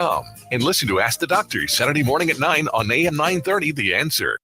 And listen to Ask the Doctor Saturday morning at 9 on AM 930, The Answer.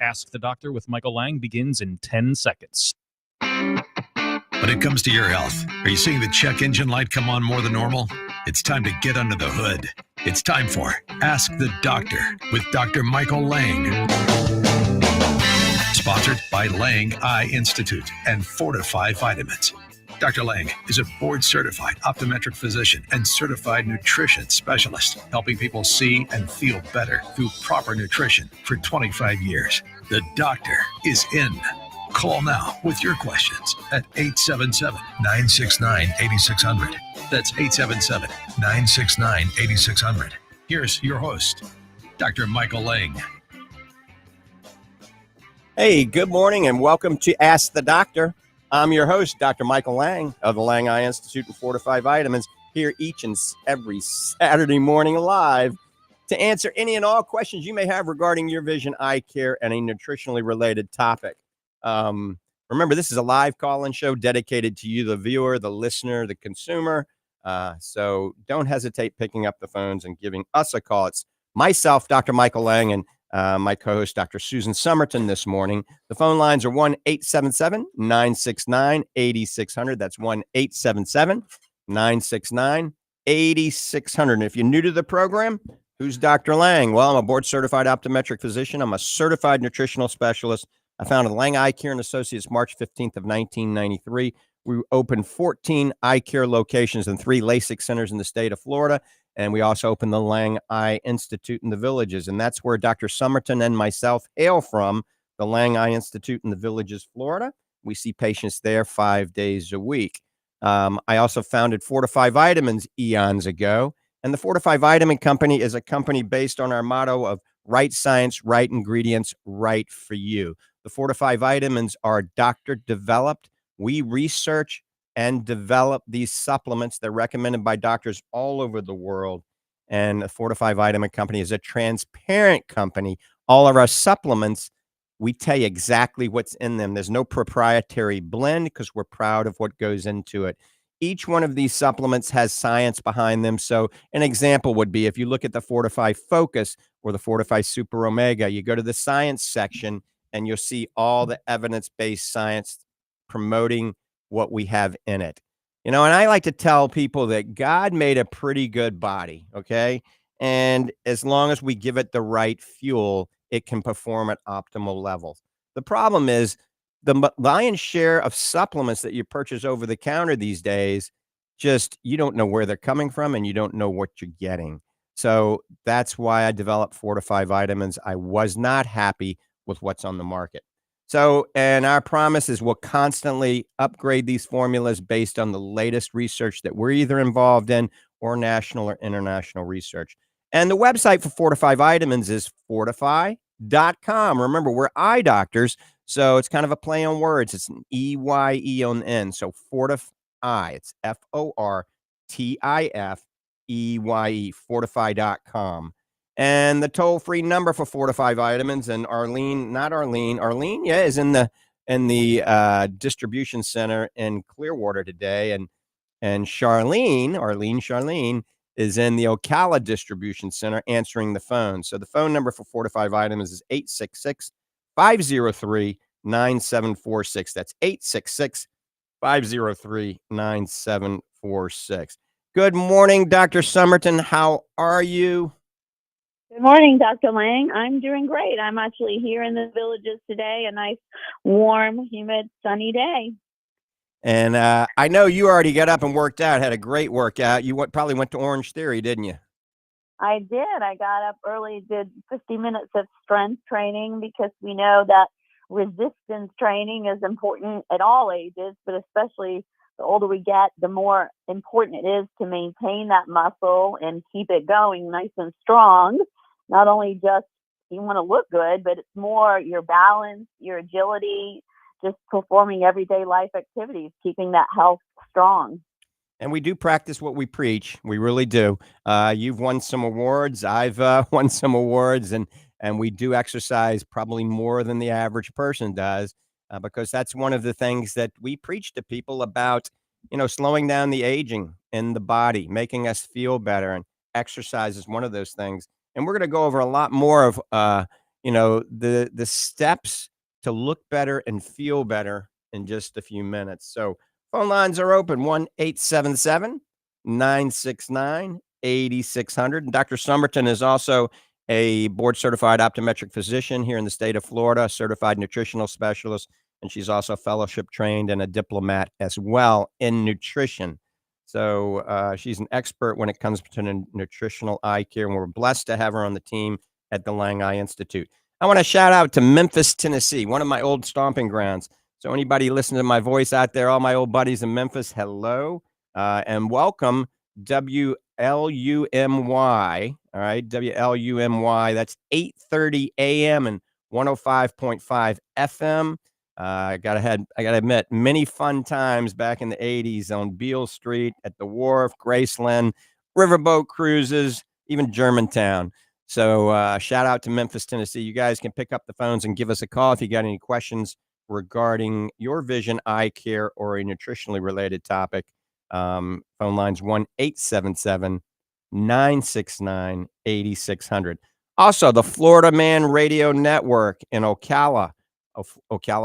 Ask the Doctor with Michael Lange begins in 10 seconds. When it comes to your health, are you seeing the check engine light come on more than normal? It's time to get under the hood. It's time for Ask the Doctor with Dr. Michael Lange. Sponsored by Lange Eye Institute and Fortifeye Vitamins. Dr. Lange is a board-certified optometric physician and certified nutrition specialist, helping people see and feel better through proper nutrition for 25 years. The doctor is in. Call now with your questions at 877-969-8600. That's 877-969-8600. Here's your host, Dr. Michael Lange. Hey, good morning and welcome to Ask the Doctor. I'm your host, Dr. Michael Lange of the Lange Eye Institute and Fortifeye Vitamins, here each and every Saturday morning live to answer any and all questions you may have regarding your vision, eye care, and a nutritionally related topic. Remember, this is a live call-in show dedicated to you, the viewer, the listener, the consumer. So don't hesitate picking up the phones and giving us a call. It's myself, Dr. Michael Lange, and my co-host, Dr. Susan Summerton, this morning. The phone lines are 1-877-969-8600. That's 1-877-969-8600. And if you're new to the program, who's Dr. Lange? Well, I'm a board-certified optometric physician. I'm a certified nutritional specialist. I founded Lange Eye Care and Associates March 15th of 1993. We opened 14 eye care locations and 3 LASIK centers in the state of Florida. And we also opened the Lange Eye Institute in the Villages. And that's where Dr. Summerton and myself hail from, the Lange Eye Institute in the Villages, Florida. We see patients there 5 days a week. I also founded Fortifeye Vitamins eons ago. And the Fortifeye Vitamin Company is a company based on our motto of right science, right ingredients, right for you. The Fortifeye Vitamins are doctor-developed. We research and develop these supplements. They're recommended by doctors all over the world. And the Fortifeye Vitamin Company is a transparent company. All of our supplements, we tell you exactly what's in them. There's no proprietary blend because we're proud of what goes into it. Each one of these supplements has science behind them. So an example would be if you look at the Fortifeye Focus or the Fortifeye Super Omega, you go to the science section and you'll see all the evidence-based science promoting what we have in it. You know, and I like to tell people that God made a pretty good body, okay? And as long as we give it the right fuel, it can perform at optimal levels. The problem is the lion's share of supplements that you purchase over the counter these days, just you don't know where they're coming from and you don't know what you're getting. So that's why I developed Fortifeye Vitamins. I was not happy with what's on the market. So, and our promise is we'll constantly upgrade these formulas based on the latest research that we're either involved in or national or international research. And the website for Fortifeye Vitamins is fortifeye.com. Remember, we're eye doctors, so it's kind of a play on words. It's an E-Y-E on the end. So Fortifeye, it's F-O-R-T-I-F-E-Y-E, fortifeye.com. And the toll-free number for Fortifeye Vitamins, and Arlene, is in the distribution center in Clearwater today, and Charlene is in the Ocala distribution center answering the phone. So the phone number for Fortifeye Vitamins is 866-503-9746. That's 866-503-9746. Good morning, Dr. Summerton. How are you? Good morning, Dr. Lang. I'm doing great. I'm actually here in the Villages today, a nice, warm, humid, sunny day. And I know you already got up and worked out, had a great workout. You probably went to Orange Theory, didn't you? I did. I got up early, did 50 minutes of strength training because we know that resistance training is important at all ages, but especially the older we get, the more important it is to maintain that muscle and keep it going nice and strong. Not only just you want to look good, but it's more your balance, your agility, just performing everyday life activities, keeping that health strong. And we do practice what we preach. We really do. You've won some awards. I've won some awards, and we do exercise probably more than the average person does, because that's one of the things that we preach to people about. Slowing down the aging in the body, making us feel better, and exercise is one of those things. And we're going to go over a lot more of the steps to look better and feel better in just a few minutes. So phone lines are open 1-877-969-8600. And Dr. Summerton is also a board certified optometric physician here in the state of Florida, certified nutritional specialist, and she's also fellowship trained and a diplomat as well in nutrition. So she's an expert when it comes to nutritional eye care, and we're blessed to have her on the team at the Lange Eye Institute. I want to shout out to Memphis, Tennessee, one of my old stomping grounds. So anybody listening to my voice out there, all my old buddies in Memphis, hello, and welcome, WLUMY. All right, WLUMY. That's 8:30 a.m. and 105.5 FM. I gotta admit, many fun times back in the 80s on Beale Street, at the Wharf, Graceland, riverboat cruises, even Germantown. So shout out to Memphis, Tennessee. You guys can pick up the phones and give us a call if you got any questions regarding your vision, eye care, or a nutritionally related topic. Phone lines 1-877-969-8600. Also, the Florida Man Radio Network in Ocala,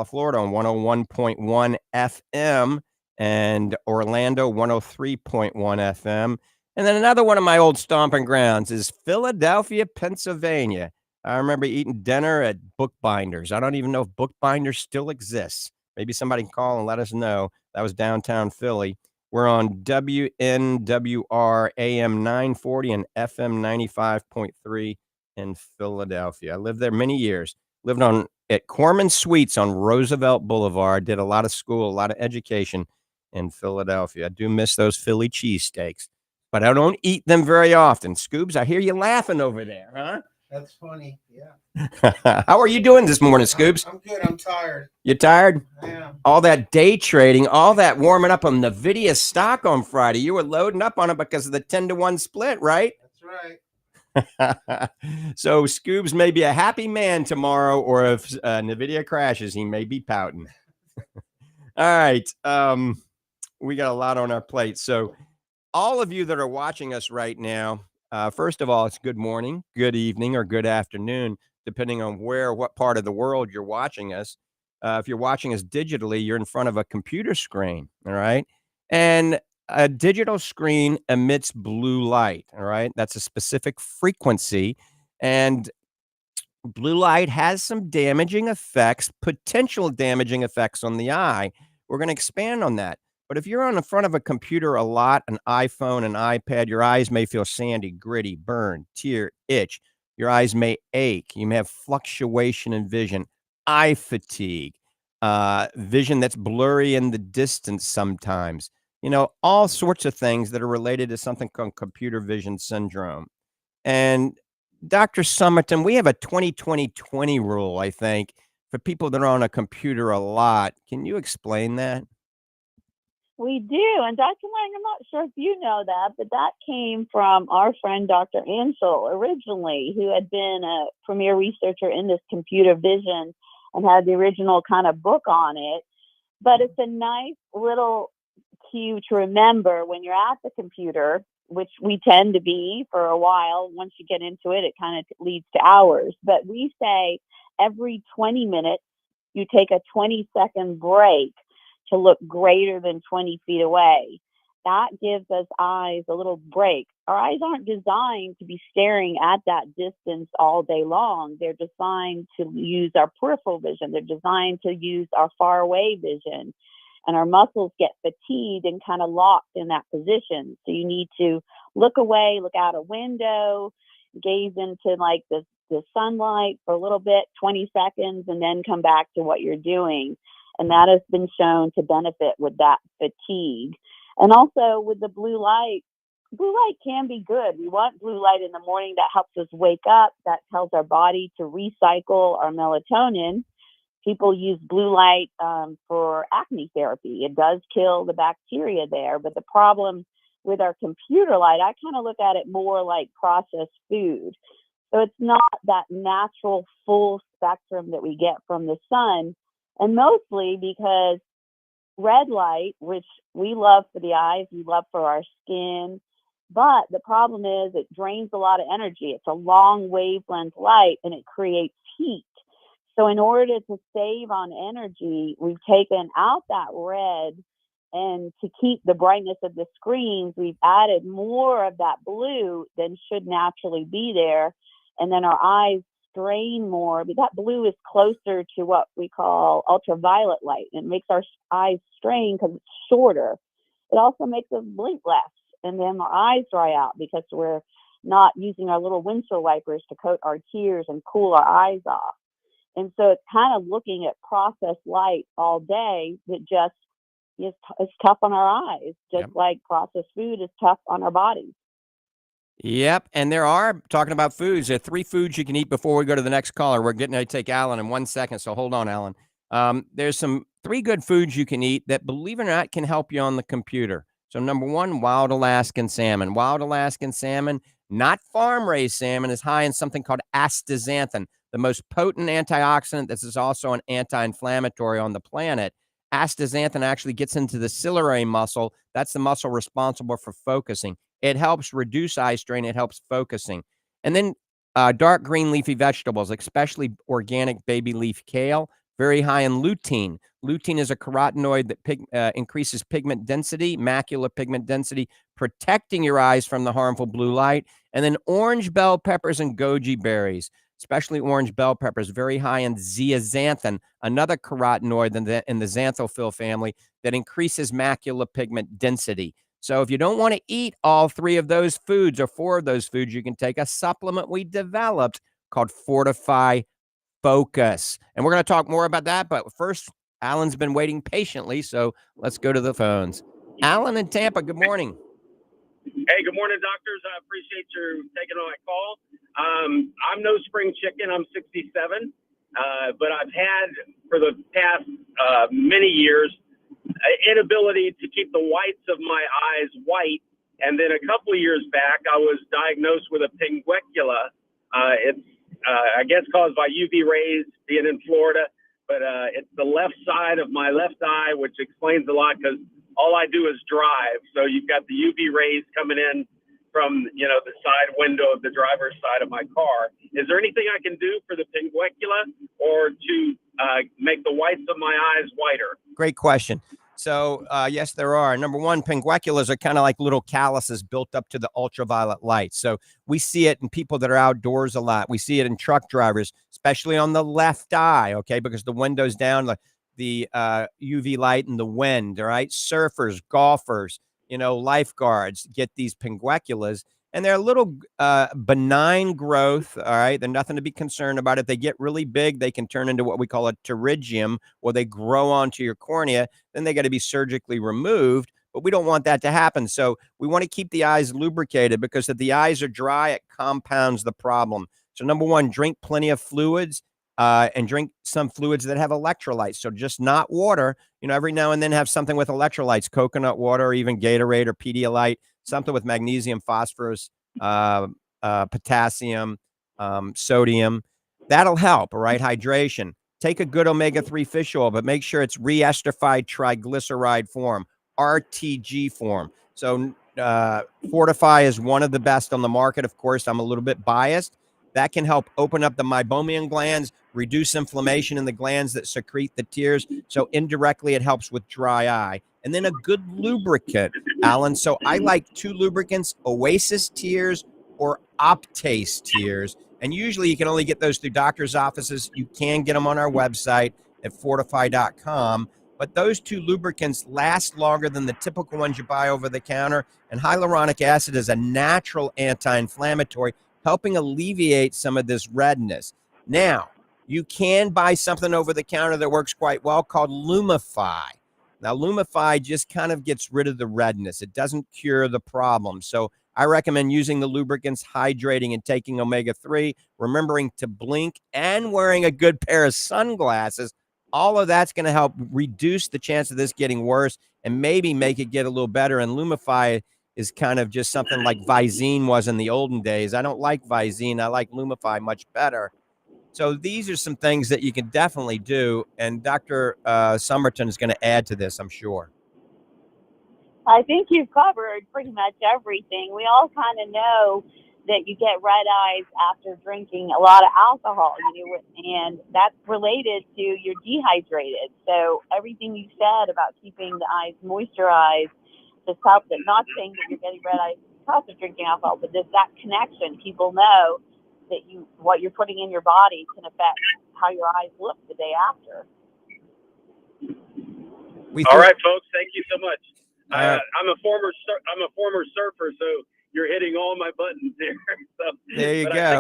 Florida on 101.1 FM, and Orlando 103.1 FM. And then another one of my old stomping grounds is Philadelphia, Pennsylvania. I remember eating dinner at Bookbinders. I don't even know if Bookbinders still exists. Maybe somebody can call and let us know. That was downtown Philly. We're on WNWR AM 940 and FM 95.3 in Philadelphia. I lived there many years. Lived at Corman Suites on Roosevelt Boulevard. Did a lot of school, a lot of education in Philadelphia. I do miss those Philly cheesesteaks, but I don't eat them very often. Scoobs, I hear you laughing over there, huh? That's funny. Yeah. How are you doing this morning, Scoobs? I'm good. I'm tired. You tired? I am. All that day trading, all that warming up on NVIDIA stock on Friday. You were loading up on it because of the 10-to-1 split, right? That's right. So Scoobs may be a happy man tomorrow, or if NVIDIA crashes, he may be pouting. All right. We got a lot on our plate. So all of you that are watching us right now, first of all, it's good morning, good evening, or good afternoon, depending on what part of the world you're watching us. If you're watching us digitally, you're in front of a computer screen, all right? And a digital screen emits blue light, all right? That's a specific frequency, and blue light has some damaging effects, potential damaging effects on the eye. We're going to expand on that. But if you're on the front of a computer a lot, an iPhone, an iPad, your eyes may feel sandy, gritty, burn, tear, itch. Your eyes may ache. You may have fluctuation in vision, eye fatigue, vision that's blurry in the distance sometimes. All sorts of things that are related to something called computer vision syndrome. And Dr. Summerton, we have a 20-20-20 rule, I think, for people that are on a computer a lot. Can you explain that? We do. And Dr. Lang, I'm not sure if you know that, but that came from our friend Dr. Ansel originally, who had been a premier researcher in this computer vision and had the original kind of book on it. But it's a nice little cue to remember when you're at the computer, which we tend to be for a while. Once you get into it, it kind of leads to hours. But we say every 20 minutes, you take a 20-second break to look greater than 20 feet away. that gives us eyes a little break. Our eyes aren't designed to be staring at that distance all day long. They're designed to use our peripheral vision. They're designed to use our far away vision. And our muscles get fatigued and kind of locked in that position. So you need to look away, look out a window, gaze into like the sunlight for a little bit, 20 seconds, and then come back to what you're doing. And that has been shown to benefit with that fatigue. And also with the blue light can be good. We want blue light in the morning. That helps us wake up. That tells our body to recycle our melatonin. People use blue light for acne therapy. It does kill the bacteria there. But the problem with our computer light, I kind of look at it more like processed food. So it's not that natural full spectrum that we get from the sun. And mostly because red light, which we love for the eyes, we love for our skin, but the problem is it drains a lot of energy. It's a long wavelength light and it creates heat. So in order to save on energy, we've taken out that red, and to keep the brightness of the screens, we've added more of that blue than should naturally be there. And then our eyes strain more. But that blue is closer to what we call ultraviolet light. It makes our eyes strain because it's shorter. It also makes us blink less. And then our eyes dry out because we're not using our little windshield wipers to coat our tears and cool our eyes off. And so it's kind of looking at processed light all day that just is tough on our eyes, just like processed food is tough on our bodies. Yep. And there are, talking about foods, there are 3 foods you can eat before we go to the next caller. We're getting ready to take Alan in 1 second, so hold on, Alan. There's 3 good foods you can eat that, believe it or not, can help you on the computer. So number 1, wild Alaskan salmon. Wild Alaskan salmon, not farm-raised salmon, is high in something called astaxanthin, the most potent antioxidant. This is also an anti-inflammatory on the planet. Astaxanthin actually gets into the ciliary muscle. That's the muscle responsible for focusing. It helps reduce eye strain. It helps focusing. And then dark green leafy vegetables, especially organic baby leaf kale, very high in lutein. Lutein is a carotenoid that increases pigment density, macular pigment density, protecting your eyes from the harmful blue light. And then orange bell peppers and goji berries, especially orange bell peppers, very high in zeaxanthin, another carotenoid in the xanthophyll family that increases macular pigment density. So if you don't want to eat all 3 of those foods or 4 of those foods, you can take a supplement we developed called Fortifeye Focus. And we're going to talk more about that. But first, Alan's been waiting patiently, so let's go to the phones. Alan in Tampa, good morning. Hey, good morning, doctors. I appreciate you taking on my call. I'm no spring chicken. I'm 67, but I've had for the past many years inability to keep the whites of my eyes white. And then a couple of years back, I was diagnosed with a pinguecula. It's, I guess, caused by UV rays being in Florida, but it's the left side of my left eye, which explains a lot because all I do is drive. So you've got the UV rays coming in from, the side window of the driver's side of my car. Is there anything I can do for the pinguecula or to make the whites of my eyes whiter? Great question. So, yes, there are. Number 1, pingueculas are kind of like little calluses built up to the ultraviolet light. So we see it in people that are outdoors a lot. We see it in truck drivers, especially on the left eye, okay, because the window's down, the UV light and the wind, all right? Surfers, golfers, lifeguards get these pingueculas, and they're a little benign growth, all right? They're nothing to be concerned about. If they get really big, they can turn into what we call a pterygium, or they grow onto your cornea. Then they got to be surgically removed, but we don't want that to happen. So we want to keep the eyes lubricated, because if the eyes are dry, it compounds the problem. So number 1, drink plenty of fluids, and drink some fluids that have electrolytes. So just not water, every now and then have something with electrolytes, coconut water, or even Gatorade or Pedialyte, something with magnesium, phosphorus, potassium, sodium. That'll help, all right? Hydration. Take a good omega-3 fish oil, but make sure it's reesterified triglyceride form, RTG form. So Fortifeye is one of the best on the market. Of course, I'm a little bit biased. That can help open up the meibomian glands, reduce inflammation in the glands that secrete the tears. So indirectly, it helps with dry eye. And then a good lubricant, Alan. So I like 2 lubricants, Oasis Tears or Optase Tears. And usually you can only get those through doctor's offices. You can get them on our website at fortifeye.com. But those 2 lubricants last longer than the typical ones you buy over the counter. And hyaluronic acid is a natural anti-inflammatory, helping alleviate some of this redness. Now, you can buy something over the counter that works quite well called Lumify. Now, Lumify just kind of gets rid of the redness. It doesn't cure the problem. So I recommend using the lubricants, hydrating, and taking omega-3, remembering to blink, and wearing a good pair of sunglasses. All of that's going to help reduce the chance of this getting worse and maybe make it get a little better. And Lumify is kind of just something like Visine was in the olden days. I don't like Visine. I like Lumify much better. So these are some things that you can definitely do. And Dr. Summerton is going to add to this, I'm sure. I think you've covered pretty much everything. We all kind of know that you get red eyes after drinking a lot of alcohol, and that's related to you're dehydrated. So everything you said about keeping the eyes moisturized just helps it. Not saying that you're getting red eyes because of drinking alcohol, but there's that connection. People know that what you're putting in your body can affect how your eyes look the day after. All right, folks. Thank you so much. Right. I'm a former surfer, so you're hitting all my buttons here. So, there you go. I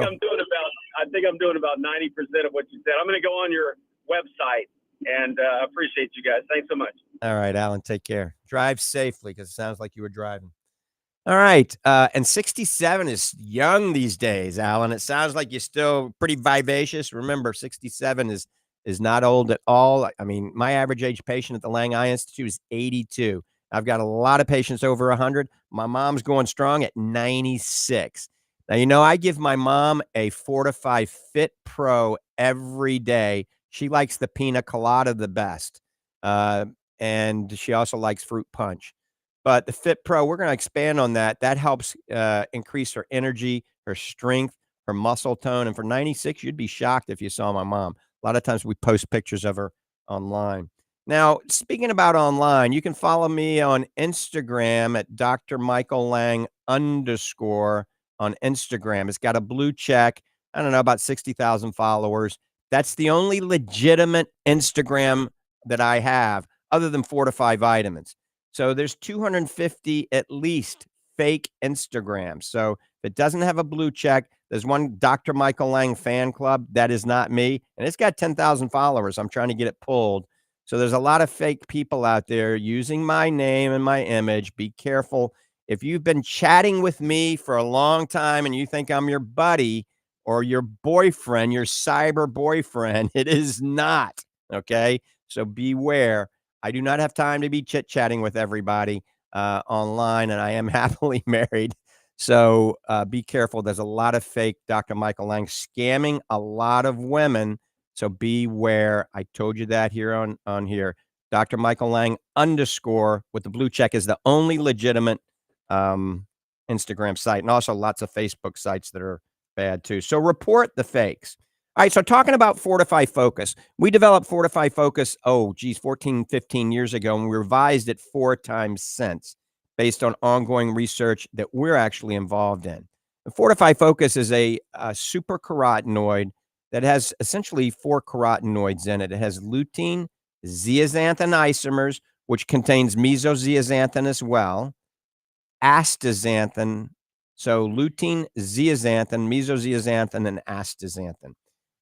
think I'm doing about 90% of what you said. I'm going to go on your website, and I appreciate you guys. Thanks so much. All right, Alan, take care. Drive safely, because it sounds like you were driving. All right. And 67 is young these days, Alan. It sounds like you're still pretty vivacious. Remember, 67 is not old at all. I mean, my average age patient at the Lange Eye Institute is 82. I've got a lot of patients over 100. My mom's going strong at 96. Now, I give my mom a Fortifeye Fit Pro every day. She likes the pina colada the best. And she also likes fruit punch. But the Fit Pro, we're going to expand on that. That helps increase her energy, her strength, her muscle tone. And for 96, you'd be shocked if you saw my mom. A lot of times we post pictures of her online. Now, speaking about online, you can follow me on Instagram at Dr. Michael Lange _ on Instagram. It's got a blue check. I don't know, about 60,000 followers. That's the only legitimate Instagram that I have other than Fortifeye Vitamins. So there's 250 at least fake Instagrams. So if it doesn't have a blue check, there's one Dr. Michael Lange fan club. That is not me. And it's got 10,000 followers. I'm trying to get it pulled. So there's a lot of fake people out there using my name and my image. Be careful. If you've been chatting with me for a long time and you think I'm your buddy or your boyfriend, your cyber boyfriend, it is not. Okay. So beware. I do not have time to be chit-chatting with everybody online, and I am happily married. So be careful. There's a lot of fake Dr. Michael Lange scamming a lot of women. So beware. I told you that here on here. Dr. Michael Lange _ with the blue check is the only legitimate Instagram site, and also lots of Facebook sites that are bad too. So report the fakes. All right, so talking about Fortifeye Focus, we developed Fortifeye Focus, 14, 15 years ago, and we revised it 4 times since based on ongoing research that we're actually involved in. And Fortifeye Focus is a super carotenoid that has essentially 4 carotenoids in it. It has lutein, zeaxanthin isomers, which contains mesozeaxanthin as well, astaxanthin, so lutein, zeaxanthin, mesozeaxanthin, and astaxanthin.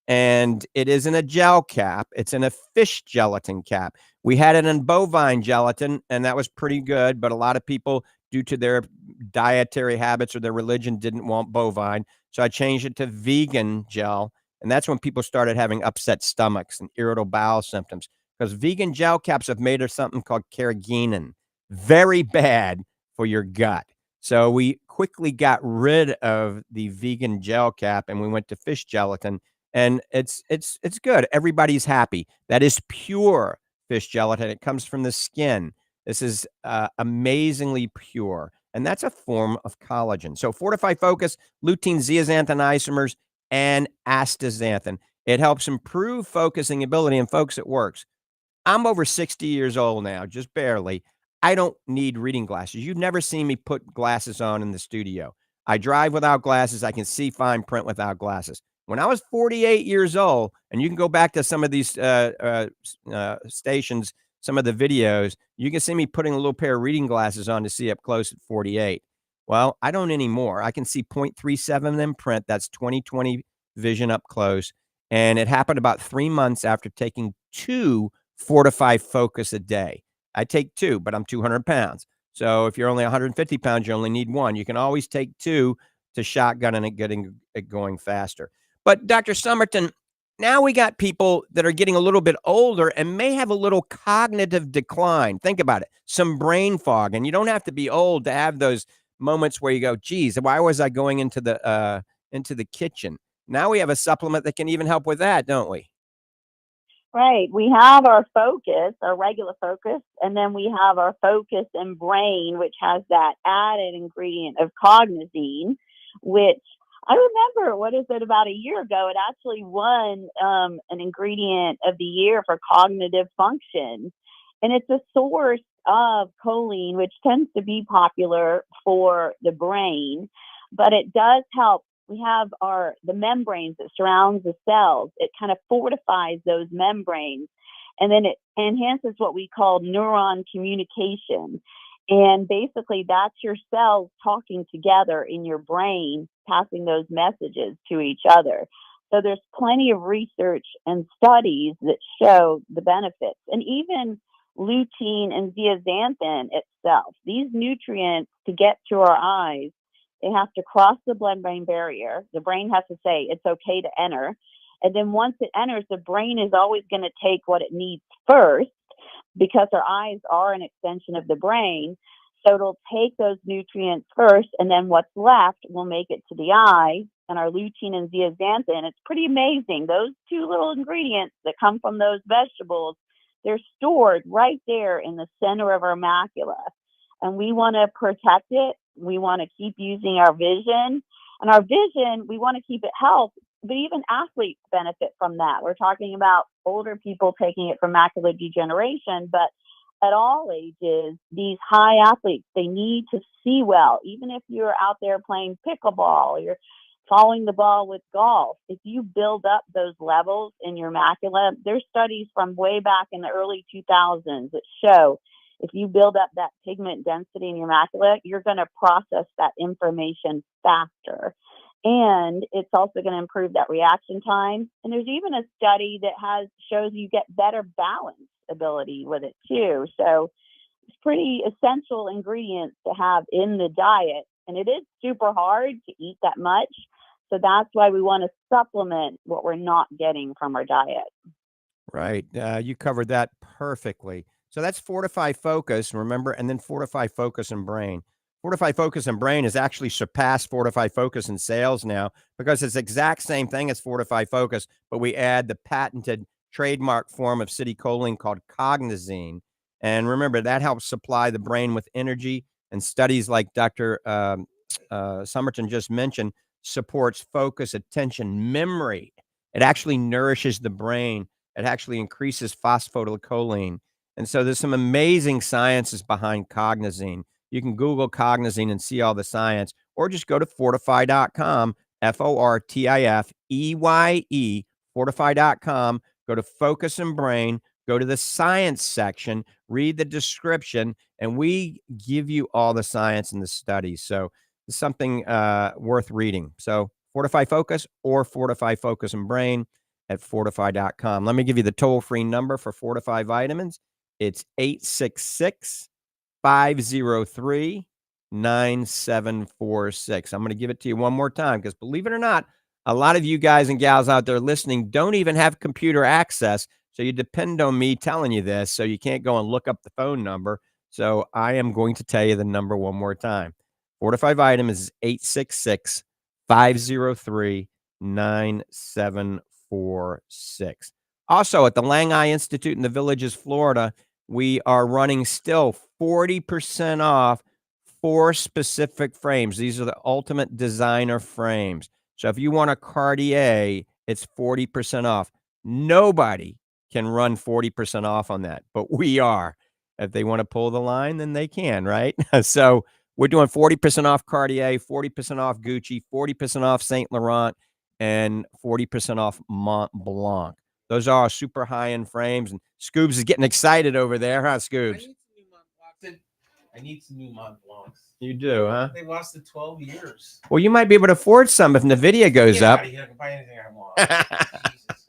And it is in a gel cap. It's in a fish gelatin cap. We had it in bovine gelatin, and that was pretty good. But a lot of people, due to their dietary habits or their religion, didn't want bovine. So I changed it to vegan gel. And that's when people started having upset stomachs and irritable bowel symptoms. Because vegan gel caps have made something called carrageenan. Very bad for your gut. So we quickly got rid of the vegan gel cap, and we went to fish gelatin. And it's good. Everybody's happy. That is pure fish gelatin. It comes from the skin. This is amazingly pure. And that's a form of collagen. So Fortifeye Focus, lutein, zeaxanthin isomers, and astaxanthin. It helps improve focusing ability, and folks, it works. I'm over 60 years old now, just barely. I don't need reading glasses. You've never seen me put glasses on in the studio. I drive without glasses. I can see fine print without glasses. When I was 48 years old, and you can go back to some of these stations, some of the videos, you can see me putting a little pair of reading glasses on to see up close at 48. Well, I don't anymore. I can see 0.37 in print. That's 20/20 vision up close. And it happened about 3 months after taking 2 Fortifeye Focus a day. I take 2, but I'm 200 pounds. So if you're only 150 pounds, you only need 1. You can always take 2 to shotgun and getting it going faster. But Dr. Summerton, now we got people that are getting a little bit older and may have a little cognitive decline. Think about it, some brain fog, and you don't have to be old to have those moments where you go, geez, why was I going into the kitchen? Now we have a supplement that can even help with that, don't we? Right. We have our focus, our regular focus, and then we have our focus and brain, which has that added ingredient of cognizine, which I remember, what is it, about a year ago, it actually won an ingredient of the year for cognitive function. And it's a source of choline, which tends to be popular for the brain, but it does help. We have the membranes that surrounds the cells. It kind of fortifies those membranes, and then it enhances what we call neuron communication. And basically that's your cells talking together in your brain, passing those messages to each other. So there's plenty of research and studies that show the benefits. And even lutein and zeaxanthin itself, these nutrients, to get to our eyes, they have to cross the blood-brain barrier. The brain has to say it's okay to enter. And then once it enters, the brain is always going to take what it needs first, because our eyes are an extension of the brain. So it'll take those nutrients first, and then what's left will make it to the eye. And our lutein and zeaxanthin, it's pretty amazing. Those 2 little ingredients that come from those vegetables, they're stored right there in the center of our macula. And we want to protect it. We want to keep using our vision. And our vision, we want to keep it healthy, but even athletes benefit from that. We're talking about older people taking it for macular degeneration, but at all ages, these high athletes, they need to see well. Even if you're out there playing pickleball or you're following the ball with golf, if you build up those levels in your macula, there's studies from way back in the early 2000s that show if you build up that pigment density in your macula, you're going to process that information faster. And it's also going to improve that reaction time. And there's even a study that shows you get better balance ability with it too. So it's pretty essential ingredients to have in the diet. And it is super hard to eat that much. So that's why we want to supplement what we're not getting from our diet. Right. You covered that perfectly. So that's Fortifeye Focus, remember, and then Fortifeye Focus and Brain. Fortifeye Focus and Brain has actually surpassed Fortifeye Focus in sales now, because it's the exact same thing as Fortifeye Focus, but we add the patented trademark form of citicoline called Cognizine. And remember, that helps supply the brain with energy, and studies like Dr. Summerton just mentioned supports focus, attention, memory. It actually nourishes the brain. It actually increases phosphatidylcholine. And so there's some amazing sciences behind Cognizine. You can Google Cognizine and see all the science, or just go to fortifeye.com, Fortifeye, fortifeye.com, go to Focus and Brain, go to the science section, read the description, and we give you all the science and the studies. So it's something worth reading. So Fortifeye Focus or Fortifeye Focus and Brain at fortifeye.com. Let me give you the toll-free number for Fortifeye Vitamins. It's 866-503-9746. I'm going to give it to you one more time, because believe it or not, a lot of you guys and gals out there listening don't even have computer access. So you depend on me telling you this, so you can't go and look up the phone number. So I am going to tell you the number one more time. Fortifeye Vitamins is 866-503-9746. Also, at the Lange Institute in the Villages, Florida, we are running still 40% off 4 specific frames. These are the ultimate designer frames. So if you want a Cartier, it's 40% off. Nobody can run 40% off on that, but we are. If they want to pull the line, then they can, right? So we're doing 40% off Cartier, 40% off Gucci, 40% off Saint Laurent, and 40% off Mont Blanc. Those are our super high-end frames, and Scoobs is getting excited over there, huh, Scoobs? I need some new Mont Blancs. You do, huh? They lasted 12 years. Well, you might be able to afford some if Nvidia goes Get up. out of here. I can buy anything I want. Jesus.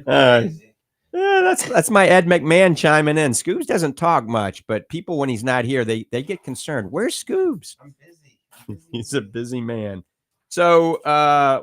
Crazy. Yeah, that's my Ed McMahon chiming in. Scoobs doesn't talk much, but people, when he's not here, they get concerned. Where's Scoobs? I'm busy. He's a busy man. So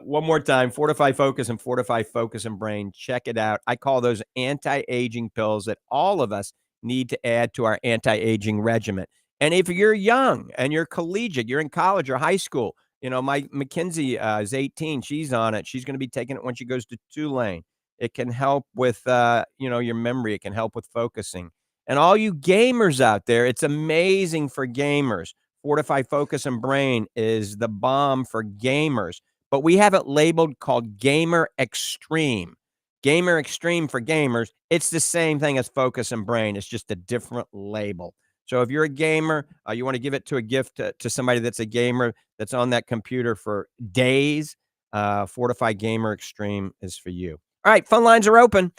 one more time, Fortifeye Focus and Fortifeye Focus and Brain. Check it out. I call those anti-aging pills that all of us need to add to our anti-aging regimen. And if you're young and you're collegiate, you're in college or high school, my Mackenzie is 18. She's on it. She's going to be taking it when she goes to Tulane. It can help with, your memory. It can help with focusing. And all you gamers out there, it's amazing for gamers. Fortifeye Focus and Brain is the bomb for gamers, but we have it labeled called Gamer Extreme. Gamer Extreme for gamers. It's the same thing as Focus and Brain. It's just a different label. So if you're a gamer, you want to give it to a gift to somebody that's a gamer that's on that computer for days, Fortifeye Gamer Extreme is for you. All right, phone lines are open.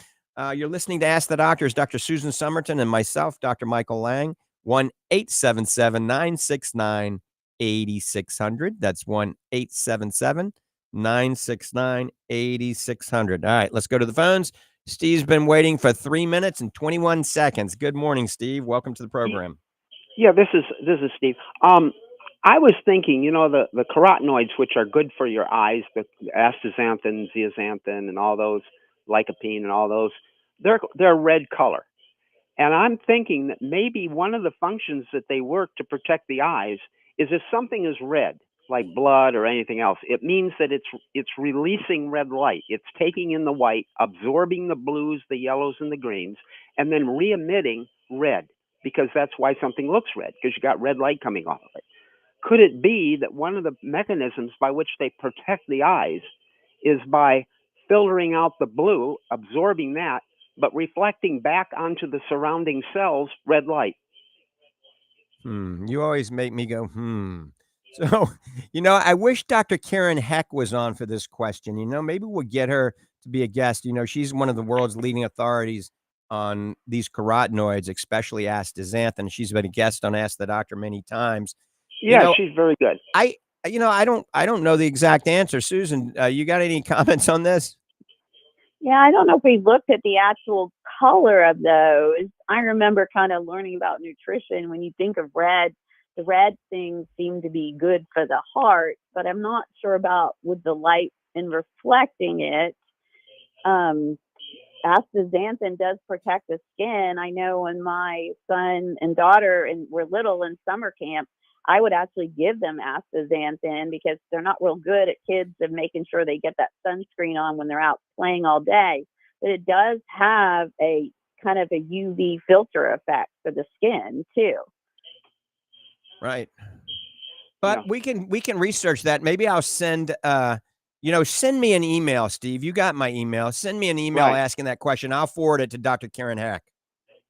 You're listening to Ask the Doctors, Dr. Susan Summerton and myself, Dr. Michael Lange. 1-877-969-8600. That's 1-877-969-8600. All right, let's go to the phones. Steve's been waiting for 3 minutes and 21 seconds. Good morning, Steve. Welcome to the program. Yeah, this is Steve. I was thinking, the carotenoids, which are good for your eyes, the astaxanthin, zeaxanthin, and all those, lycopene, and all those, they're red color. And I'm thinking that maybe one of the functions that they work to protect the eyes is if something is red, like blood or anything else, it means that it's releasing red light. It's taking in the white, absorbing the blues, the yellows, and the greens, and then re-emitting red, because that's why something looks red, because you got red light coming off of it. Could it be that one of the mechanisms by which they protect the eyes is by filtering out the blue, absorbing that, but reflecting back onto the surrounding cells red light? You always make me go, So, I wish Dr. Karen Heck was on for this question. Maybe we'll get her to be a guest. She's one of the world's leading authorities on these carotenoids, especially astaxanthin. She's been a guest on Ask the Doctor many times. Yeah, she's very good. I don't know the exact answer. Susan, you got any comments on this? Yeah, I don't know if we looked at the actual color of those. I remember kind of learning about nutrition. When you think of red, the red things seem to be good for the heart, but I'm not sure about with the light and reflecting it. Astaxanthin does protect the skin. I know when my son and daughter were little in summer camp, I would actually give them astaxanthin because they're not real good at kids of making sure they get that sunscreen on when they're out playing all day. But it does have a kind of a UV filter effect for the skin too. Right. But we can research that. Maybe I'll send send me an email, Steve. You got my email. Send me an email asking that question. I'll forward it to Dr. Karen Heck.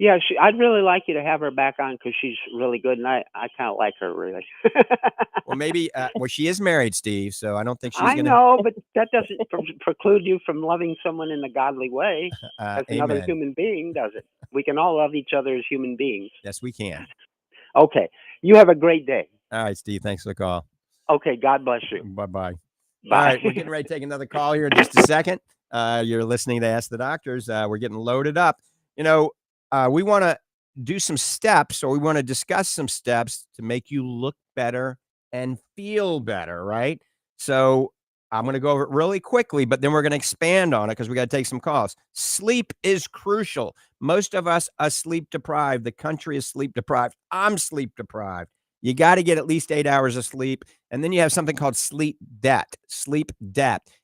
Yeah, I'd really like you to have her back on because she's really good, and I kind of like her, really. Well, maybe, she is married, Steve, so I don't think she's going to. I know, but that doesn't preclude you from loving someone in a godly way as another human being, does it? We can all love each other as human beings. Yes, we can. Okay. You have a great day. All right, Steve. Thanks for the call. Okay. God bless you. Bye-bye. Bye. All right, we're getting ready to take another call here in just a second. You're listening to Ask the Doctors. We're getting loaded up. We want to do some steps, or we want to discuss some steps to make you look better and feel better, right? So I'm going to go over it really quickly, but then we're going to expand on it because we got to take some calls. Sleep is crucial. Most of us are sleep deprived. The country is sleep deprived. I'm sleep deprived. You got to get at least 8 hours of sleep. And then you have something called sleep debt.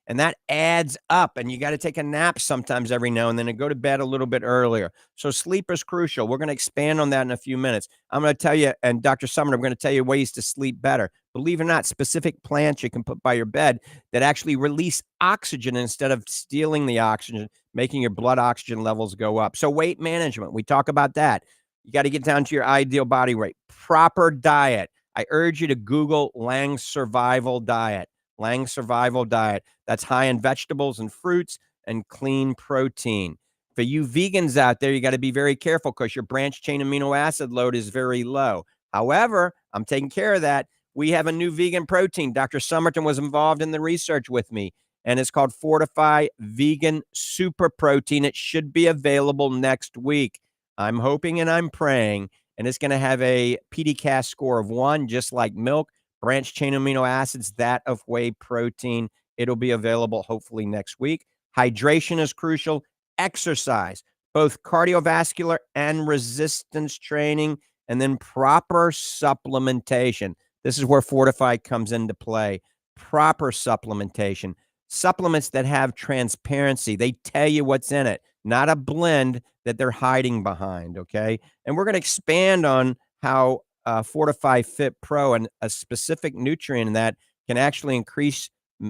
And that adds up. And you got to take a nap sometimes every now and then and go to bed a little bit earlier. So sleep is crucial. We're going to expand on that in a few minutes. I'm going to tell you, and Dr. Summerton, I'm going to tell you ways to sleep better. Believe it or not, specific plants you can put by your bed that actually release oxygen instead of stealing the oxygen, making your blood oxygen levels go up. So weight management, we talk about that. You got to get down to your ideal body weight. Proper diet. I urge you to Google Lange Survival Diet. Lange Survival Diet. That's high in vegetables and fruits and clean protein. For you vegans out there, you got to be very careful because your branched chain amino acid load is very low. However, I'm taking care of that. We have a new vegan protein. Dr. Summerton was involved in the research with me, and it's called Fortifeye Vegan Super Protein. It should be available next week. I'm hoping and I'm praying, and it's going to have a PDCAAS score of 1, just like milk, branched chain amino acids, that of whey protein. It'll be available hopefully next week. Hydration is crucial. Exercise, both cardiovascular and resistance training, and then proper supplementation. This is where Fortifeye comes into play. Proper supplementation. Supplements that have transparency. They tell you what's in it, not a blend that they're hiding behind, okay? And we're going to expand on how Fortifeye Fit Pro and a specific nutrient in that can actually increase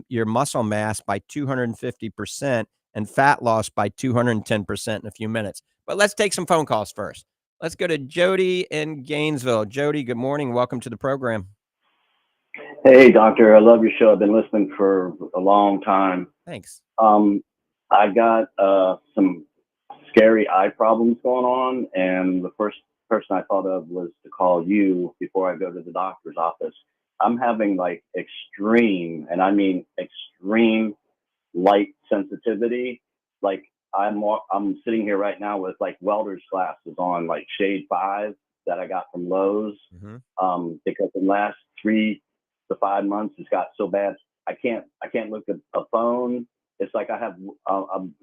your muscle mass by 250% and fat loss by 210% in a few minutes. But let's take some phone calls first. Let's go to Jody in Gainesville. Jody, good morning. Welcome to the program. Hey, doctor. I love your show. I've been listening for a long time. Thanks. I got some scary eye problems going on, and the first person I thought of was to call you before I go to the doctor's office. I'm having like extreme, and I mean extreme, light sensitivity. Like I'm sitting here right now with like welder's glasses on, like shade 5 that I got from Lowe's. Because in the last 3 to 5 months, it's got so bad I can't look at a phone. It's like I've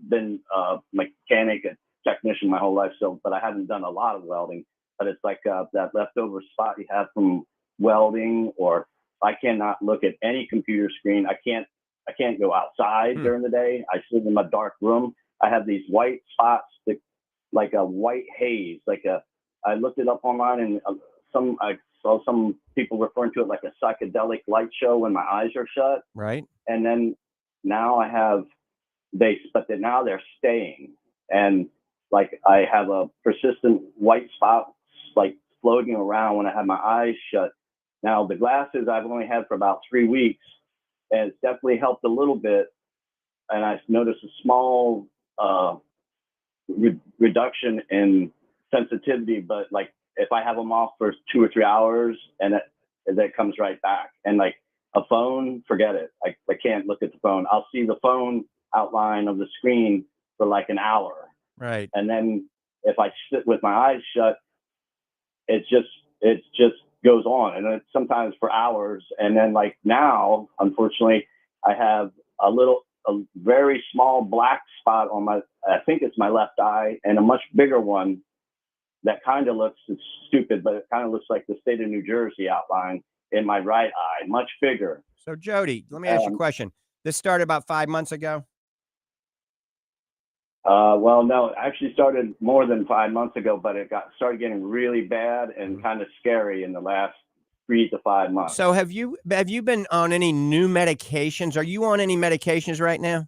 been a mechanic, a technician my whole life, but I haven't done a lot of welding. But it's like that leftover spot you have from welding, or I cannot look at any computer screen. I can't go outside during the day. I sit in my dark room. I have these white spots that, like a white haze. I looked it up online, and I saw some people referring to it like a psychedelic light show when my eyes are shut. Right. And then now now they're staying, and like I have a persistent white spot like floating around when I have my eyes shut. Now the glasses I've only had for about 3 weeks, and it's definitely helped a little bit. And I've noticed a small reduction in sensitivity, but like if I have them off for 2 or 3 hours, and that comes right back. And like a phone, forget it. I can't look at the phone. I'll see the phone outline of the screen for like an hour. Right. And then if I sit with my eyes shut, it just goes on, and it's sometimes for hours. And then like now, unfortunately, I have a very small black spot on I think it's my left eye, and a much bigger one that kind of looks, it's stupid, but it kind of looks like the state of New Jersey outline in my right eye, much bigger. So Jody, let me ask you a question. This started about 5 months ago? Well, no, it actually started more than 5 months ago, but it started getting really bad and kind of scary in the last 3 to 5 months. So have you been on any new medications? Are you on any medications right now?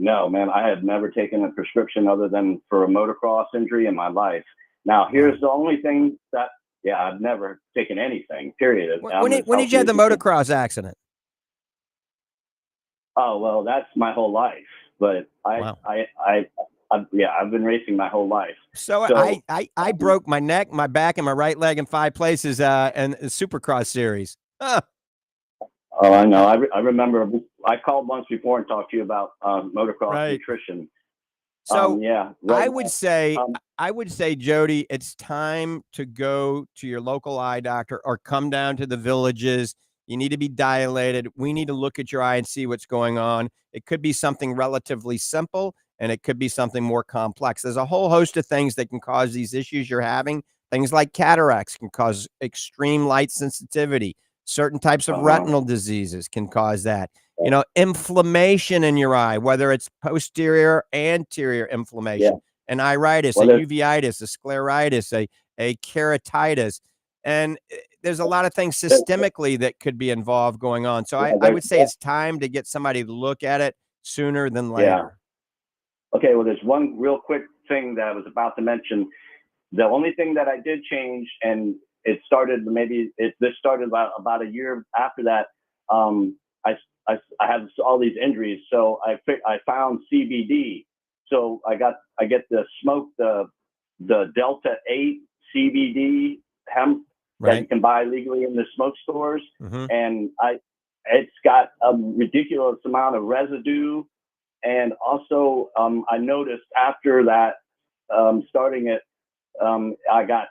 No, man, I have never taken a prescription other than for a motocross injury in my life. Now, here's the only thing that, I've never taken anything, period. When did you have the motocross accident? Oh, well, that's my whole life. But I've been racing my whole life. So I broke my neck, my back, and my right leg in 5 places in the Supercross series. Huh. Oh, I know. I remember I called once before and talked to you about motocross nutrition. So I would say, Jody, it's time to go to your local eye doctor or come down to the villages. You need to be dilated. We need to look at your eye and see what's going on. It could be something relatively simple, and it could be something more complex. There's a whole host of things that can cause these issues you're having, Things like cataracts can cause extreme light sensitivity. Certain types of retinal diseases can cause that. You know, inflammation in your eye, whether it's posterior, anterior inflammation, an iritis, a uveitis, a scleritis, a keratitis. And there's a lot of things systemically that could be involved going on. So I would say it's time to get somebody to look at it sooner than later. Okay, well, there's one real quick thing that I was about to mention. The only thing that I did change, and it started this started about a year after that. I had all these injuries, so I found CBD. So I get the Delta 8 CBD hemp that you can buy legally in the smoke stores, and it's got a ridiculous amount of residue. And also, I noticed after that, starting it, I got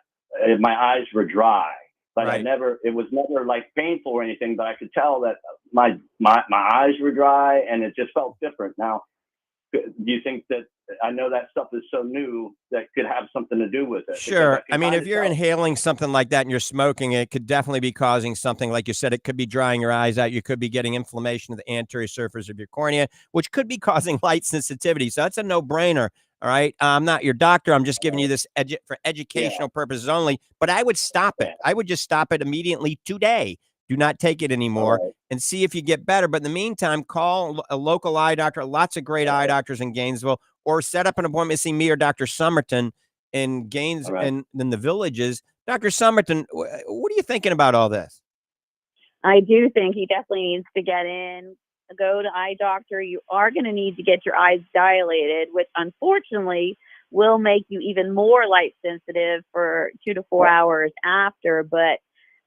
my eyes were dry, but it was never like painful or anything, but I could tell that my eyes were dry and it just felt different. Now, do you think that, I know that stuff is so new, that could have something to do with it? Sure. I mean, if you're inhaling something like that and you're smoking, it could definitely be causing something. Like you said, it could be drying your eyes out. You could be getting inflammation of the anterior surface of your cornea, which could be causing light sensitivity. So that's a no-brainer. All right. I'm not your doctor. I'm just giving you this for educational purposes only, but I would stop it. I would just stop it immediately today. Do not take it anymore and see if you get better. But in the meantime, call a local eye doctor. Lots of great eye doctors in Gainesville, or set up an appointment to see me or Dr. Summerton in in the Villages. Dr. Summerton, what are you thinking about all this? I do think he definitely needs to get in, go to eye doctor. You are going to need to get your eyes dilated, which unfortunately will make you even more light sensitive for 2 to 4 hours after. But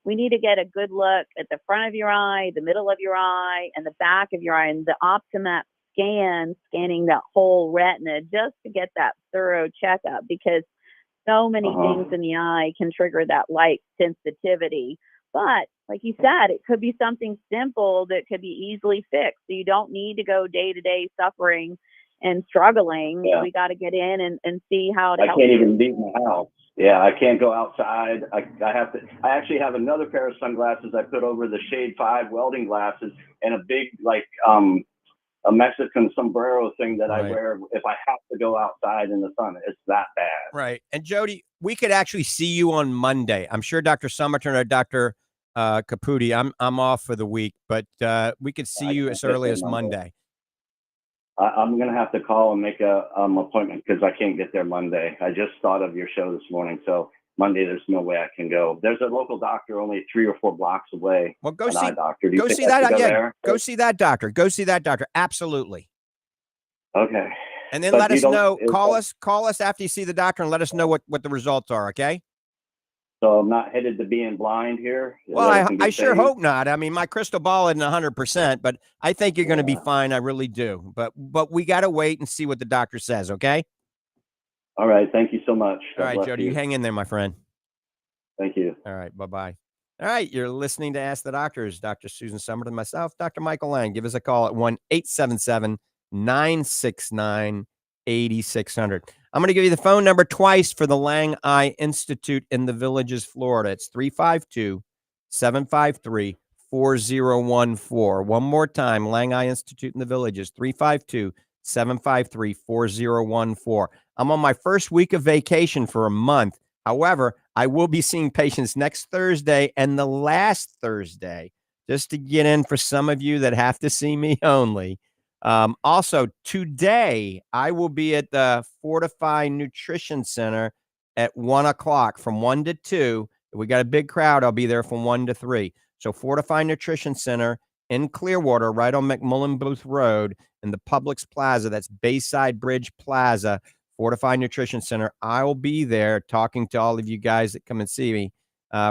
we need to get a good look at the front of your eye, the middle of your eye, and the back of your eye, and the Optimat scanning that whole retina, just to get that thorough checkup, because so many things in the eye can trigger that light sensitivity. But like you said, it could be something simple that could be easily fixed. So you don't need to go day to day suffering and struggling. Yeah. We got to get in and see how to help. I can't even leave my house. Yeah, I can't go outside. I actually have another pair of sunglasses I put over the Shade 5 welding glasses, and a big, like, a Mexican sombrero thing that I wear if I have to go outside in the sun. It's that bad. Right. And Jody, we could actually see you on Monday. I'm sure Dr. Summerton or Dr. Caputi, I'm off for the week, but we could see you as early as Monday. I'm going to have to call and make a appointment, because I can't get there Monday. I just thought of your show this morning. So Monday, there's no way I can go. There's a local doctor only 3 or 4 blocks away. Well, go see that doctor. Go see that again. Go see that doctor. Go see that doctor. Absolutely. Okay. And then let us know. Call us after you see the doctor and let us know what the results are. Okay. So I'm not headed to being blind here. Well, I sure hope not. I mean, my crystal ball isn't 100%, but I think you're going to be fine. I really do. But we got to wait and see what the doctor says. Okay. All right. Thank you so much. All right, Jody, you hang in there, my friend. Thank you. All right. Bye-bye. All right. You're listening to Ask the Doctors. Dr. Susan Summerton, myself, Dr. Michael Lange. Give us a call at 1-877-969-8600. I'm going to give you the phone number twice for the Lange Eye Institute in the Villages, Florida. It's 352-753-4014. One more time, Lange Eye Institute in the Villages, 352-753-4014. I'm on my first week of vacation for a month. However, I will be seeing patients next Thursday and the last Thursday, just to get in for some of you that have to see me only. Also, today, I will be at the Fortifeye Nutrition Center at 1 o'clock from 1 to 2. If we got a big crowd, I'll be there from 1 to 3. So Fortifeye Nutrition Center in Clearwater, right on McMullen Booth Road in the Publix Plaza. That's Bayside Bridge Plaza, Fortifeye Nutrition Center. I will be there talking to all of you guys that come and see me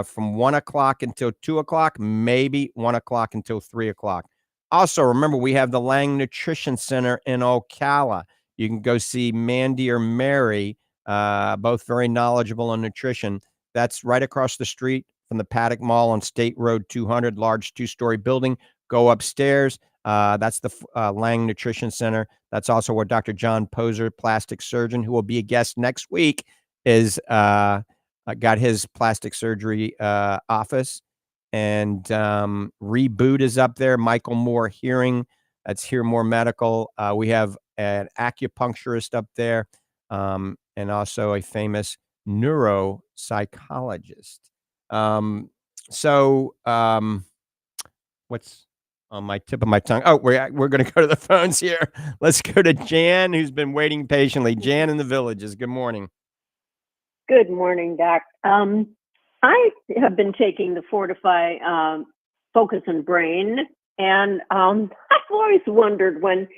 from 1 o'clock until 2 o'clock, maybe 1 o'clock until 3 o'clock. Also, remember, we have the Lange Nutrition Center in Ocala. You can go see Mandy or Mary, both very knowledgeable on nutrition. That's right across the street from the Paddock Mall on State Road 200, large 2-story building. Go upstairs. That's the Lange Nutrition Center. That's also where Dr. John Poser, plastic surgeon, who will be a guest next week, is got his plastic surgery office. And Reboot is up there. Michael Moore Hearing, that's Hear More Medical. We have an acupuncturist up there, and also a famous neuropsychologist. What's on my tip of my tongue? Oh, we're going to go to the phones here. Let's go to Jan, who's been waiting patiently. Jan in the Villages. Good morning. Good morning, Doc. I have been taking the Fortifeye Focus and Brain, and I've always wondered when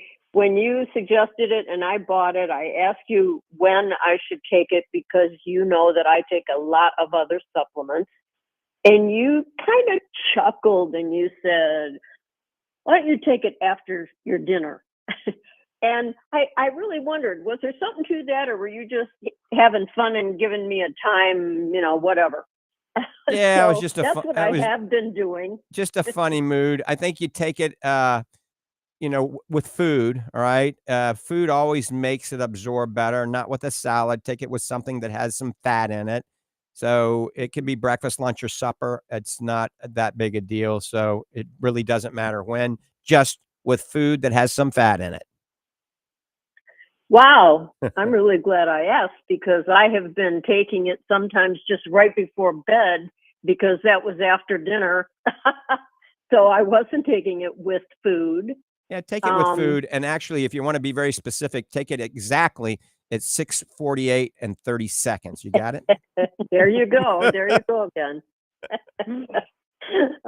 you suggested it and I bought it, I asked you when I should take it because you know that I take a lot of other supplements, and you kind of chuckled and you said, why don't you take it after your dinner? And I really wondered, was there something to that, or were you just having fun and giving me a time, whatever? Yeah, So it was just that's what I have been doing. Just a funny mood. I think you take it, with food. All right. Food always makes it absorb better, not with a salad. Take it with something that has some fat in it. So it can be breakfast, lunch, or supper. It's not that big a deal. So it really doesn't matter when, just with food that has some fat in it. Wow. I'm really glad I asked because I have been taking it sometimes just right before bed because that was after dinner. So I wasn't taking it with food. Yeah, take it with food. And actually, if you want to be very specific, take it exactly at 6:48 and 30 seconds. You got it? There you go. There you go again.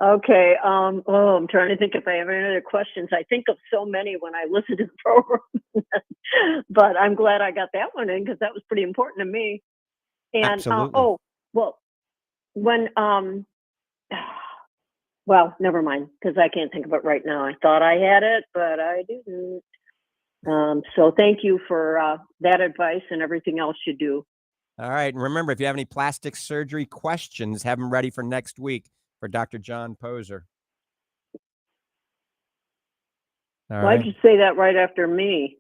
Okay. I'm trying to think if I have any other questions. I think of so many when I listen to the program, but I'm glad I got that one in because that was pretty important to me. And Absolutely. Well, never mind because I can't think of it right now. I thought I had it, but I didn't. So thank you for that advice and everything else you do. All right. And remember, if you have any plastic surgery questions, have them ready for next week for Dr. John Poser. All Why'd right. you say that right after me?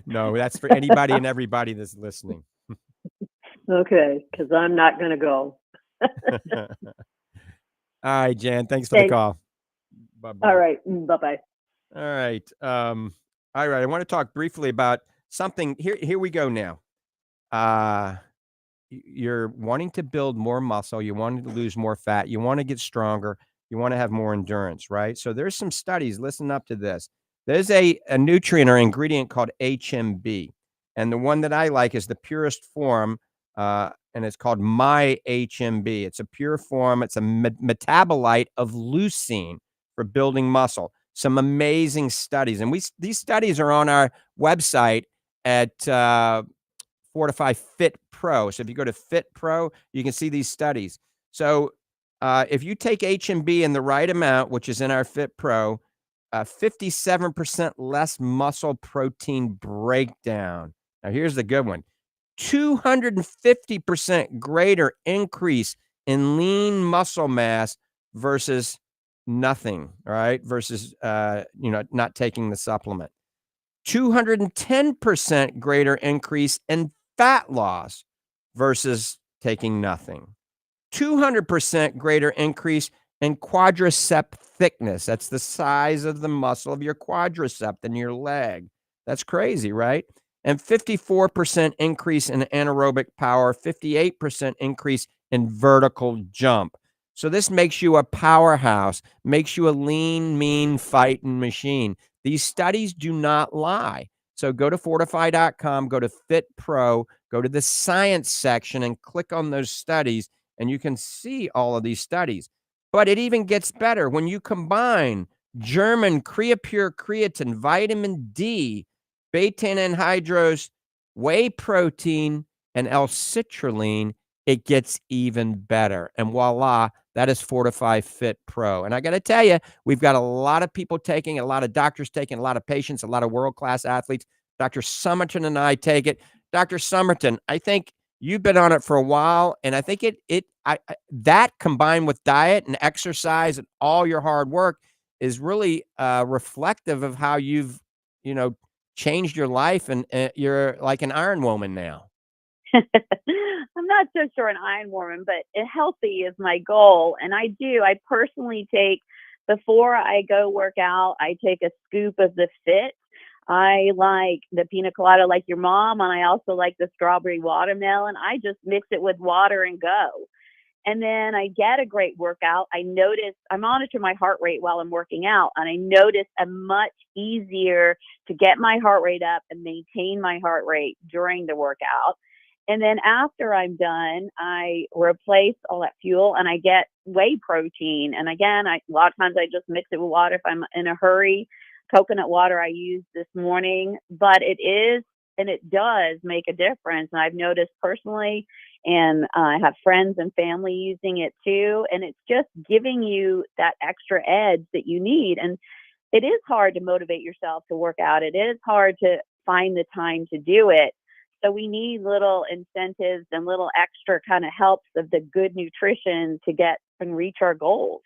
No, that's for anybody and everybody that's listening. Okay, because I'm not going to go. All right, Jan. Thanks for the call. Bye-bye. All right. Bye-bye. All right. All right. I want to talk briefly about something. Here we go now. You're wanting to build more muscle. You want to lose more fat. You want to get stronger. You want to have more endurance, right? So there's some studies. Listen up to this. There's a nutrient or ingredient called HMB. And the one that I like is the purest form, and it's called MyHMB. It's a pure form. It's a metabolite of leucine for building muscle. Some amazing studies. And these studies are on our website at Fortifeye Fit Pro. So if you go to Fit Pro, you can see these studies. So if you take HMB in the right amount, which is in our Fit Pro, 57% less muscle protein breakdown. Now, here's the good one. 250% greater increase in lean muscle mass versus nothing, all right? Versus, not taking the supplement. 210% greater increase in fat loss versus taking nothing. 200% greater increase in quadricep thickness. That's the size of the muscle of your quadricep in your leg. That's crazy, right? And 54% increase in anaerobic power, 58% increase in vertical jump. So this makes you a powerhouse, makes you a lean, mean fighting machine. These studies do not lie. So go to fortifeye.com, go to Fit Pro, go to the science section and click on those studies, and you can see all of these studies. But it even gets better when you combine German Creapure creatine, vitamin D, beta anhydrous, whey protein, and L-citrulline. It gets even better. And voila, that is Fortifeye Fit Pro. And I got to tell you, we've got a lot of people taking it, a lot of doctors taking, a lot of patients, a lot of world-class athletes. Dr. Summerton and I take it. Dr. Summerton, I think you've been on it for a while, and I think that combined with diet and exercise and all your hard work is really reflective of how you've, changed your life, and you're like an Iron Woman now. I'm not so sure an iron woman, but healthy is my goal. And I personally take, before I go work out, I take a scoop of the Fit. I like the pina colada like your mom, and I also like the strawberry watermelon. I just mix it with water and go. And then I get a great workout. I monitor my heart rate while I'm working out, and I notice a much easier to get my heart rate up and maintain my heart rate during the workout. And then after I'm done, I replace all that fuel and I get whey protein. And again, a lot of times I just mix it with water if I'm in a hurry. Coconut water I used this morning, but it does make a difference. And I've noticed personally, and I have friends and family using it too. And it's just giving you that extra edge that you need. And it is hard to motivate yourself to work out. It is hard to find the time to do it. So we need little incentives and little extra kind of helps of the good nutrition to get and reach our goals.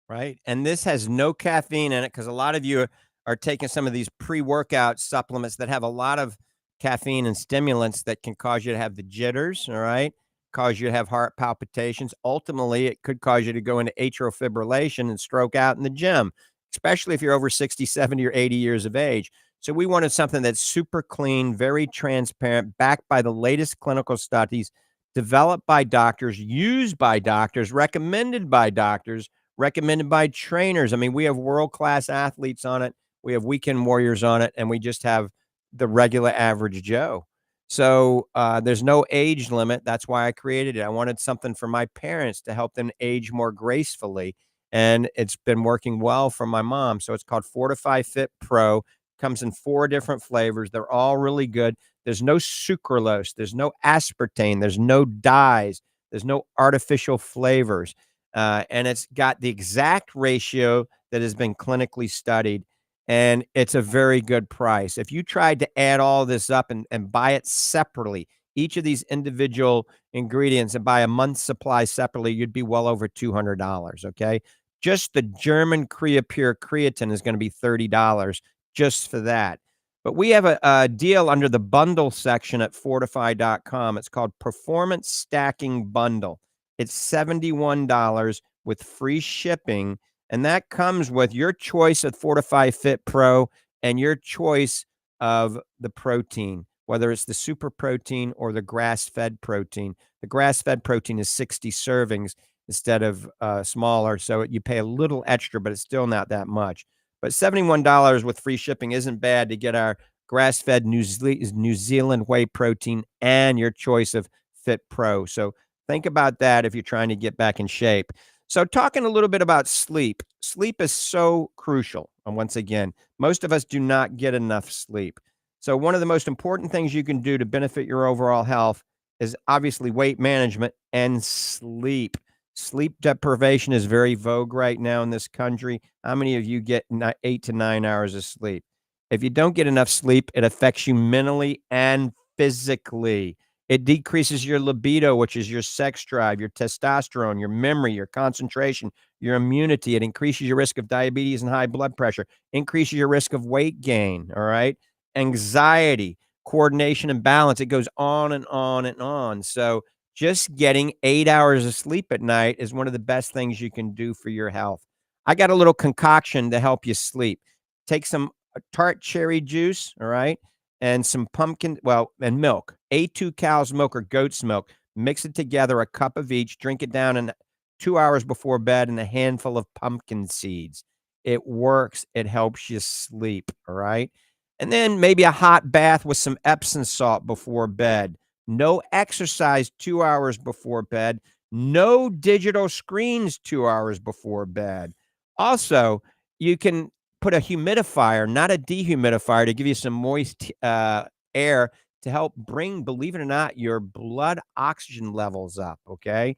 Right. And this has no caffeine in it because a lot of you are taking some of these pre-workout supplements that have a lot of caffeine and stimulants that can cause you to have the jitters, all right, cause you to have heart palpitations. Ultimately, it could cause you to go into atrial fibrillation and stroke out in the gym, especially if you're over 60, 70, or 80 years of age. So we wanted something that's super clean, very transparent, backed by the latest clinical studies, developed by doctors, used by doctors, recommended by doctors, recommended by trainers. I mean, we have world-class athletes on it. We have weekend warriors on it, and we just have the regular average Joe. So there's no age limit. That's why I created it. I wanted something for my parents to help them age more gracefully, and it's been working well for my mom. So it's called Fortifeye Fit Pro. Comes in 4 different flavors. They're all really good. There's no sucralose. There's no aspartame. There's no dyes. There's no artificial flavors. And it's got the exact ratio that has been clinically studied. And it's a very good price. If you tried to add all this up and buy it separately, each of these individual ingredients, and buy a month's supply separately, you'd be well over $200, okay? Just the German Creapure creatine is going to be $30 just for that. But we have a deal under the bundle section at fortifeye.com. It's called Performance Stacking Bundle. It's $71 with free shipping, and that comes with your choice of Fortifeye Fit Pro and your choice of the protein, whether it's the super protein or the grass-fed protein. The grass-fed protein is 60 servings instead of smaller, so you pay a little extra, but it's still not that much. But $71 with free shipping isn't bad to get our grass-fed New Zealand whey protein and your choice of Fit Pro. So think about that if you're trying to get back in shape. So talking a little bit about sleep. Sleep is so crucial. And once again, most of us do not get enough sleep. So one of the most important things you can do to benefit your overall health is obviously weight management and sleep. Sleep deprivation is very vogue right now in this country. How many of you get 8 to 9 hours of sleep? If you don't get enough sleep, it affects you mentally and physically. It decreases your libido, which is your sex drive, your testosterone, your memory, your concentration, your immunity. It increases your risk of diabetes and high blood pressure, increases your risk of weight gain, all right? Anxiety, coordination, and balance. It goes on and on and on. So just getting 8 hours of sleep at night is one of the best things you can do for your health. I got a little concoction to help you sleep. Take some tart cherry juice, all right, and some pumpkin, and milk, A2 cow's milk or goat's milk. Mix it together, a cup of each. Drink it down in 2 hours before bed, and a handful of pumpkin seeds. It works. It helps you sleep, all right? And then maybe a hot bath with some Epsom salt before bed. No exercise 2 hours before bed. No digital screens 2 hours before bed. Also, you can put a humidifier, not a dehumidifier, to give you some moist air to help bring, believe it or not, your blood oxygen levels up, okay?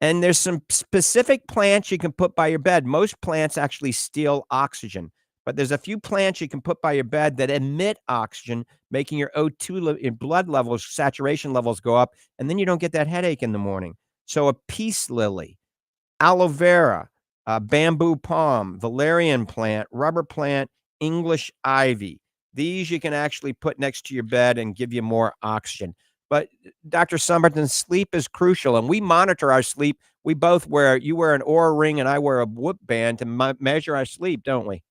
And there's some specific plants you can put by your bed. Most plants actually steal oxygen, but there's a few plants you can put by your bed that emit oxygen, making your O2 blood levels, saturation levels go up, and then you don't get that headache in the morning. So a peace lily, aloe vera, bamboo palm, valerian plant, rubber plant, English ivy. These you can actually put next to your bed and give you more oxygen. But Dr. Summerton, sleep is crucial, and we monitor our sleep. We both you wear an Oura ring and I wear a Whoop band to measure our sleep, don't we?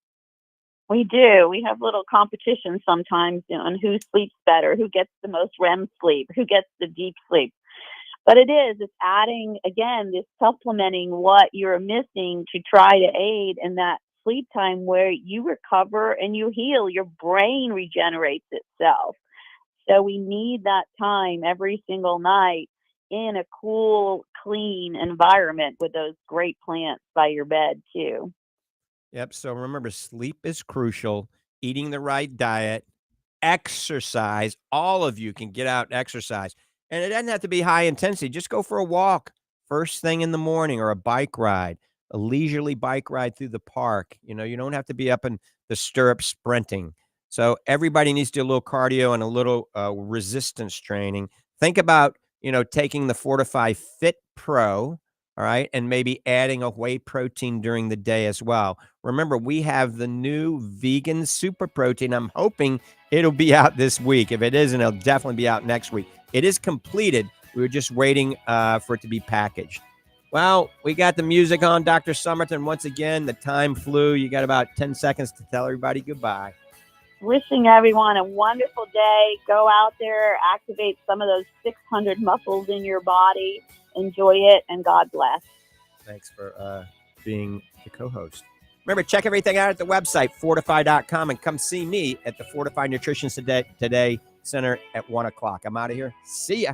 We do. We have little competitions sometimes on who sleeps better, who gets the most REM sleep, who gets the deep sleep. But it's adding, again, this supplementing what you're missing to try to aid in that sleep time where you recover and you heal. Your brain regenerates itself. So we need that time every single night in a cool, clean environment with those great plants by your bed too. Yep. So remember, sleep is crucial, eating the right diet, exercise. All of you can get out and exercise. And it doesn't have to be high intensity. Just go for a walk first thing in the morning or a bike ride, a leisurely bike ride through the park. You don't have to be up in the stirrups sprinting. So everybody needs to do a little cardio and a little resistance training. Think about, taking the Fortifeye Fit Pro, all right, and maybe adding a whey protein during the day as well. Remember, we have the new vegan super protein. I'm hoping it'll be out this week. If it isn't, it'll definitely be out next week. It is completed. We were just waiting for it to be packaged. Well, we got the music on, Dr. Summerton. Once again, the time flew. You got about 10 seconds to tell everybody goodbye. Wishing everyone a wonderful day. Go out there, activate some of those 600 muscles in your body. Enjoy it, and God bless. Thanks for being the co-host. Remember, check everything out at the website, fortifeye.com, and come see me at the Fortifeye Nutrition Today Center at 1 o'clock. I'm out of here. See ya.